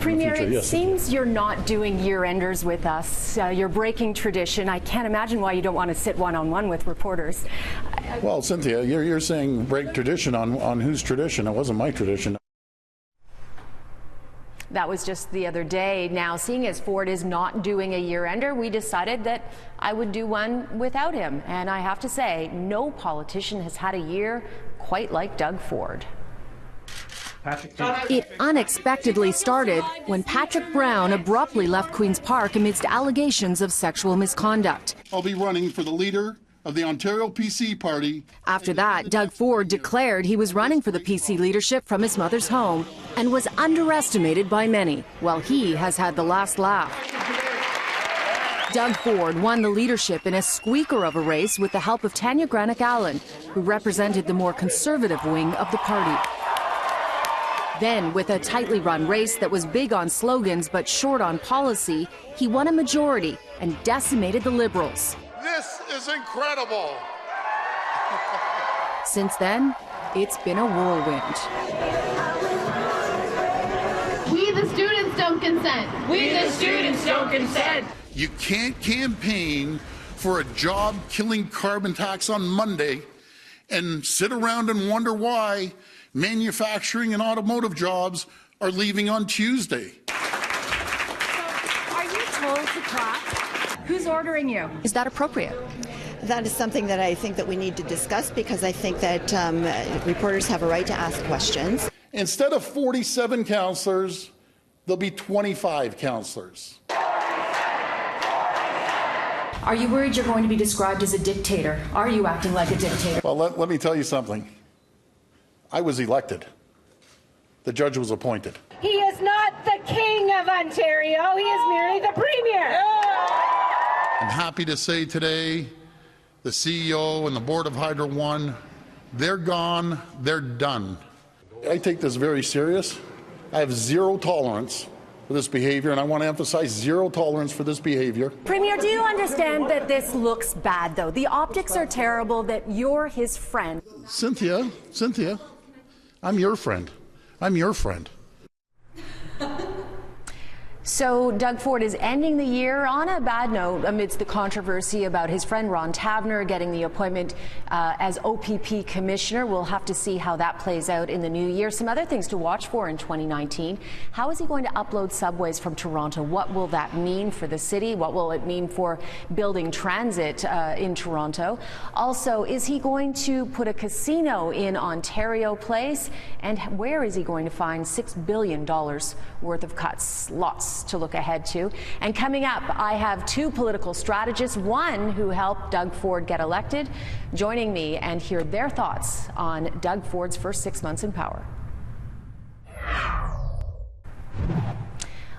Premier, it seems you're not doing year-enders with us. You're breaking tradition. I can't imagine why you don't want to sit one-on-one with reporters. Well, Cynthia, you're saying break tradition on whose tradition? It wasn't my tradition. That was just the other day. Now, seeing as Ford is not doing a year-ender, we decided that I would do one without him. And I have to say, no politician has had a year quite like Doug Ford. It unexpectedly started when Patrick Brown abruptly left Queen's Park amidst allegations of sexual misconduct. I'll be running for the leader of the Ontario PC Party. After that, Doug Ford declared he was running for the PC leadership from his mother's home and was underestimated by many, while he has had the last laugh. Doug Ford won the leadership in a squeaker of a race with the help of Tanya Granick-Allen, who represented the more conservative wing of the party. Then, with a tightly run race that was big on slogans but short on policy, he won a majority and decimated the Liberals. This is incredible. Since then, it's been a whirlwind. We the students don't consent. We the students don't consent. You can't campaign for a job-killing carbon tax on Monday and sit around and wonder why manufacturing and automotive jobs are leaving on Tuesday. So, are you told to clap? Who's ordering you? Is that appropriate? That is something that I think that we need to discuss, because I think that reporters have a right to ask questions. Instead of 47 councillors, there'll be 25 councillors. Are you worried you're going to be described as a dictator? Are you acting like a dictator? Well, let me tell you something. I was elected. The judge was appointed. He is not the king of Ontario. He is merely the premier. I'm happy to say today, the CEO and the Board of Hydro One, they're gone, they're done. I take this very serious. I have zero tolerance for this behavior, and I want to emphasize zero tolerance for this behavior. Premier, do you understand that this looks bad, though? The optics are terrible, that you're his friend. Cynthia, I'm your friend. I'm your friend. So Doug Ford is ending the year on a bad note amidst the controversy about his friend Ron Tavener getting the appointment as OPP commissioner. We'll have to see how that plays out in the new year. Some other things to watch for in 2019. How is he going to upload subways from Toronto? What will that mean for the city? What will it mean for building transit in Toronto? Also, is he going to put a casino in Ontario Place? And where is he going to find $6 billion worth of cuts? Lots to look ahead to. And coming up, I have two political strategists, one who helped Doug Ford get elected, joining me and hear their thoughts on Doug Ford's first 6 months in power.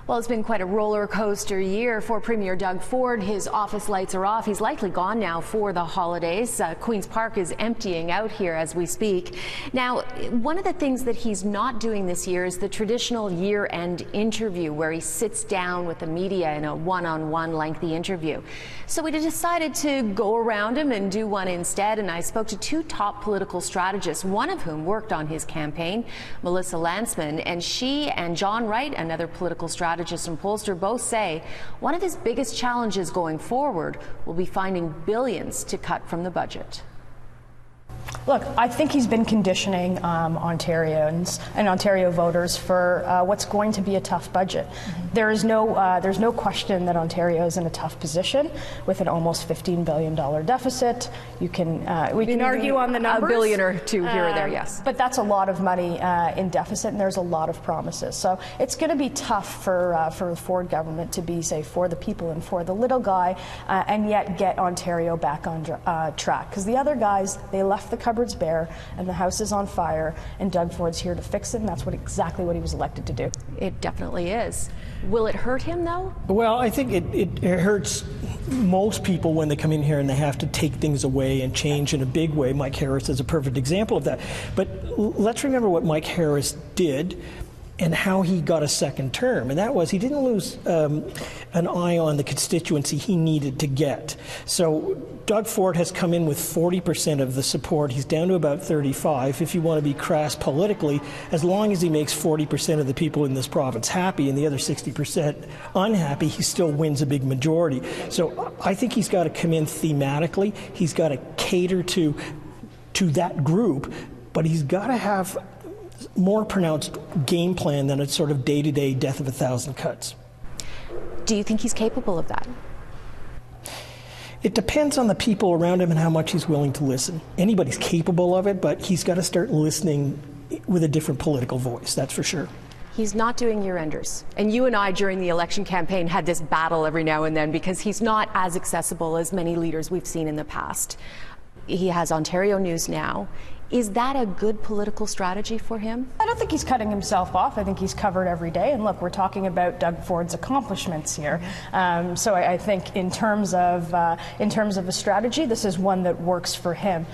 Well, it's been quite a roller coaster year for Premier Doug Ford. His office lights are off. He's likely gone now for the holidays. Queen's Park is emptying out here as we speak. Now, one of the things that he's not doing this year is the traditional year-end interview where he sits down with the media in a one-on-one lengthy interview. So we decided to go around him and do one instead, and I spoke to two top political strategists, one of whom worked on his campaign, Melissa Landsman, and she and John Wright, another political strategist and pollster, both say one of his biggest challenges going forward will be finding billions to cut from the budget. Look, I think he's been conditioning Ontarians and Ontario voters for what's going to be a tough budget. There's no question that Ontario is in a tough position with an almost $15 billion deficit. We can argue on the numbers. A billion or two here or there, yes. But that's a lot of money in deficit, and there's a lot of promises. So it's going to be tough for the Ford government to be, say, for the people and for the little guy, and yet get Ontario back on track. Because the other guys, they left the cupboards bare and the house is on fire, and Doug Ford's here to fix it, and that's exactly what he was elected to do. It definitely is. Will it hurt him, though? Well, I think it hurts most people when they come in here and they have to take things away and change in a big way. Mike Harris is a perfect example of that. But let's remember what Mike Harris did. and how he got a second term. And that was, he didn't lose an eye on the constituency he needed to get. So Doug Ford has come in with 40% of the support. He's down to about 35, if you want to be crass politically, as long as he makes 40% of the people in this province happy and the other 60% unhappy, he still wins a big majority. So I think he's got to come in thematically. He's got to cater to that group, but he's got to have more pronounced game plan than a sort of day-to-day death of a thousand cuts. Do you think he's capable of that? It depends on the people around him and how much he's willing to listen. Anybody's capable of it, but he's got to start listening with a different political voice, that's for sure. He's not doing year-enders. And you and I, during the election campaign, had this battle every now and then because he's not as accessible as many leaders we've seen in the past. He has Ontario News now. Is that a good political strategy for him? I don't think he's cutting himself off. I think he's covered every day. And look, we're talking about Doug Ford's accomplishments here. So I think in terms of a strategy, this is one that works for him.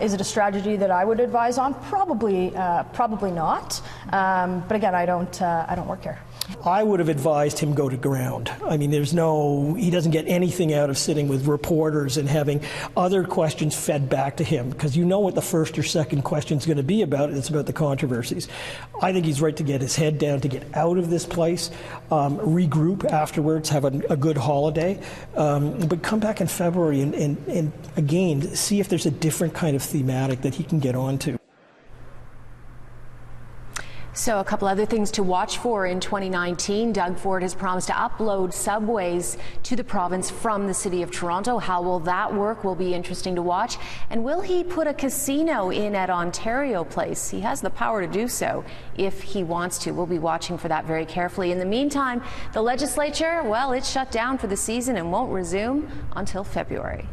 Is it a strategy that I would advise on? Probably not. But again, I don't work here. I would have advised him go to ground. I mean, he doesn't get anything out of sitting with reporters and having other questions fed back to him, because you know what the first or second question is going to be about. It's about the controversies. I think he's right to get his head down, to get out of this place, regroup afterwards, have a good holiday, but come back in February and again, see if there's a different kind of thematic that he can get onto. So a couple other things to watch for in 2019. Doug Ford has promised to upload subways to the province from the City of Toronto. How will that work will be interesting to watch. And will he put a casino in at Ontario Place? He has the power to do so if he wants to. We'll be watching for that very carefully. In the meantime, the legislature, well, it's shut down for the season and won't resume until February.